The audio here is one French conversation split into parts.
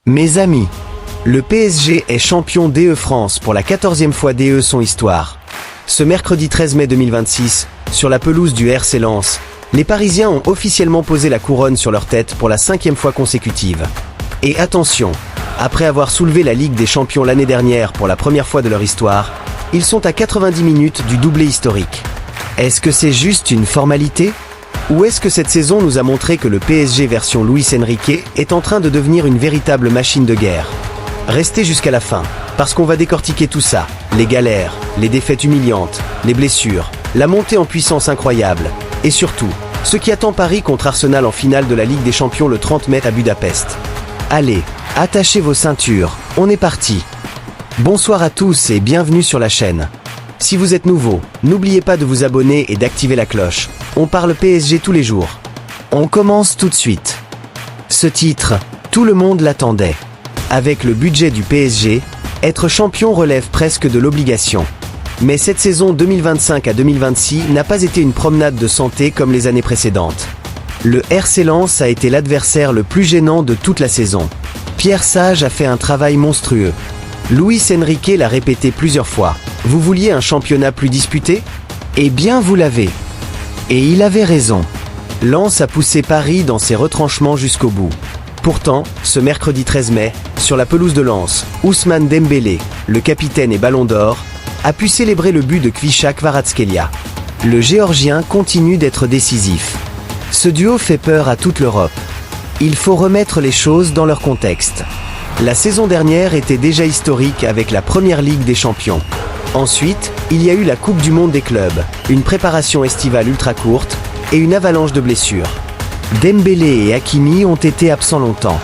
Mes amis, le PSG est champion DE France pour la 14e fois DE son histoire. Ce mercredi 13 mai 2026, sur la pelouse du RC Lens, les Parisiens ont officiellement posé la couronne sur leur tête pour la 5e fois consécutive. Et attention, après avoir soulevé la Ligue des Champions l'année dernière pour la première fois de leur histoire, ils sont à 90 minutes du doublé historique. Est-ce que c'est juste une formalité ? Ou est-ce que cette saison nous a montré que le PSG version Luis Enrique est en train de devenir une véritable machine de guerre ? Restez jusqu'à la fin, parce qu'on va décortiquer tout ça, les galères, les défaites humiliantes, les blessures, la montée en puissance incroyable, et surtout, ce qui attend Paris contre Arsenal en finale de la Ligue des Champions le 30 mai à Budapest. Allez, attachez vos ceintures, on est parti. Bonsoir à tous et bienvenue sur la chaîne. Si vous êtes nouveau, n'oubliez pas de vous abonner et d'activer la cloche. On parle PSG tous les jours. On commence tout de suite. Ce titre, tout le monde l'attendait. Avec le budget du PSG, être champion relève presque de l'obligation. Mais cette saison 2025 à 2026 n'a pas été une promenade de santé comme les années précédentes. Le RC Lens a été l'adversaire le plus gênant de toute la saison. Pierre Sage a fait un travail monstrueux. Luis Enrique l'a répété plusieurs fois. Vous vouliez un championnat plus disputé ? Eh bien vous l'avez. Et il avait raison. Lens a poussé Paris dans ses retranchements jusqu'au bout. Pourtant, ce mercredi 13 mai, sur la pelouse de Lens, Ousmane Dembélé, le capitaine et ballon d'or, a pu célébrer le but de Kvicha Kvaratskhelia. Le Géorgien continue d'être décisif. Ce duo fait peur à toute l'Europe. Il faut remettre les choses dans leur contexte. La saison dernière était déjà historique avec la Première Ligue des Champions. Ensuite, il y a eu la Coupe du Monde des clubs, une préparation estivale ultra courte et une avalanche de blessures. Dembélé et Hakimi ont été absents longtemps.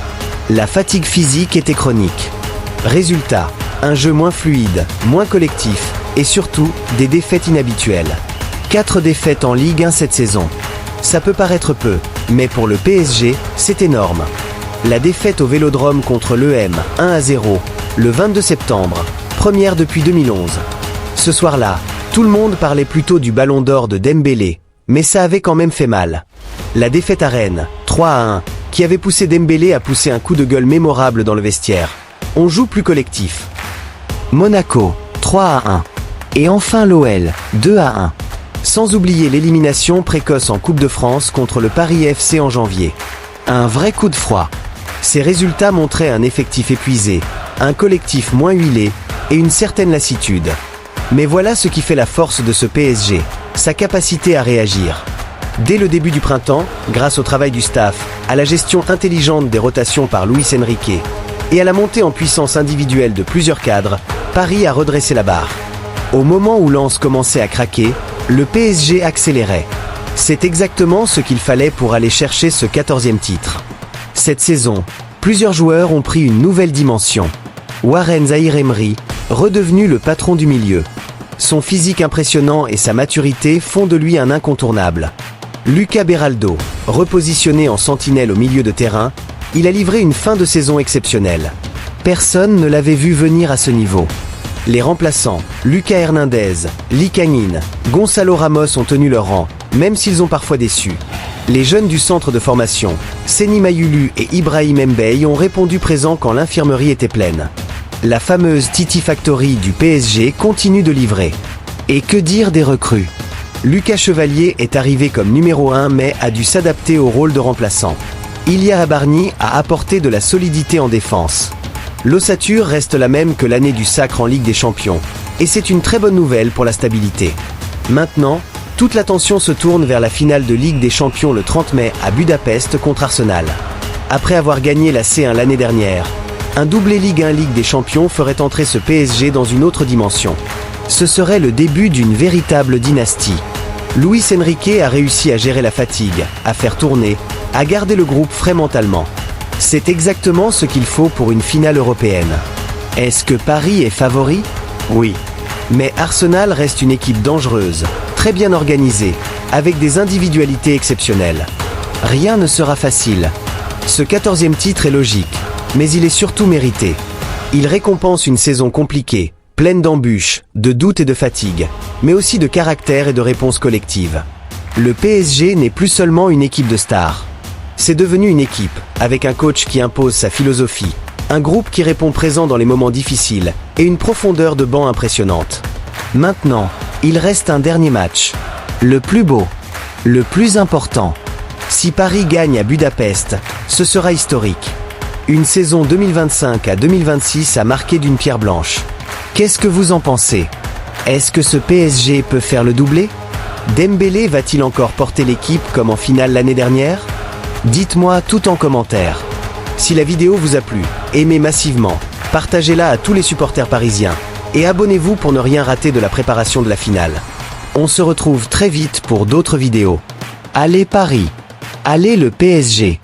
La fatigue physique était chronique. Résultat, un jeu moins fluide, moins collectif et surtout des défaites inhabituelles. 4 défaites en Ligue 1 cette saison. Ça peut paraître peu, mais pour le PSG, c'est énorme. La défaite au Vélodrome contre l'EM 1-0, le 22 septembre, première depuis 2011. Ce soir-là, tout le monde parlait plutôt du ballon d'or de Dembélé, mais ça avait quand même fait mal. La défaite à Rennes, 3-1, qui avait poussé Dembélé à pousser un coup de gueule mémorable dans le vestiaire. On joue plus collectif. Monaco, 3-1. Et enfin l'OL, 2-1. Sans oublier l'élimination précoce en Coupe de France contre le Paris FC en janvier. Un vrai coup de froid. Ces résultats montraient un effectif épuisé, un collectif moins huilé et une certaine lassitude. Mais voilà ce qui fait la force de ce PSG, sa capacité à réagir. Dès le début du printemps, grâce au travail du staff, à la gestion intelligente des rotations par Luis Enrique et à la montée en puissance individuelle de plusieurs cadres, Paris a redressé la barre. Au moment où Lens commençait à craquer, le PSG accélérait. C'est exactement ce qu'il fallait pour aller chercher ce 14e titre. Cette saison, plusieurs joueurs ont pris une nouvelle dimension. Warren Zaïre-Emery, redevenu le patron du milieu. Son physique impressionnant et sa maturité font de lui un incontournable. Lucas Beraldo, repositionné en sentinelle au milieu de terrain, il a livré une fin de saison exceptionnelle. Personne ne l'avait vu venir à ce niveau. Les remplaçants, Lucas Hernandez, Lee Kangin, Gonçalo Ramos ont tenu leur rang, même s'ils ont parfois déçu. Les jeunes du centre de formation, Seny Mayulu et Ibrahim Mbaye ont répondu présents quand l'infirmerie était pleine. La fameuse Titi Factory du PSG continue de livrer. Et que dire des recrues ? Lucas Chevalier est arrivé comme numéro 1 mais a dû s'adapter au rôle de remplaçant. Ilia Abarni a apporté de la solidité en défense. L'ossature reste la même que l'année du sacre en Ligue des Champions. Et c'est une très bonne nouvelle pour la stabilité. Maintenant, toute l'attention se tourne vers la finale de Ligue des Champions le 30 mai à Budapest contre Arsenal. Après avoir gagné la C1 l'année dernière, un doublé Ligue 1 Ligue des Champions ferait entrer ce PSG dans une autre dimension. Ce serait le début d'une véritable dynastie. Luis Enrique a réussi à gérer la fatigue, à faire tourner, à garder le groupe frais mentalement. C'est exactement ce qu'il faut pour une finale européenne. Est-ce que Paris est favori ? Oui. Mais Arsenal reste une équipe dangereuse, très bien organisée, avec des individualités exceptionnelles. Rien ne sera facile. Ce 14e titre est logique, mais il est surtout mérité. Il récompense une saison compliquée, pleine d'embûches, de doutes et de fatigue, mais aussi de caractère et de réponse collective. Le PSG n'est plus seulement une équipe de stars. C'est devenu une équipe, avec un coach qui impose sa philosophie, Un groupe qui répond présent dans les moments difficiles et une profondeur de banc impressionnante. Maintenant, il reste un dernier match. Le plus beau, le plus important. Si Paris gagne à Budapest, ce sera historique. Une saison 2025 à 2026 a marqué d'une pierre blanche. Qu'est-ce que vous en pensez? Est-ce que ce PSG peut faire le doublé? Dembélé va-t-il encore porter l'équipe comme en finale l'année dernière? Dites-moi tout en commentaire. Si la vidéo vous a plu, aimez massivement, partagez-la à tous les supporters parisiens et abonnez-vous pour ne rien rater de la préparation de la finale. On se retrouve très vite pour d'autres vidéos. Allez Paris! Allez le PSG!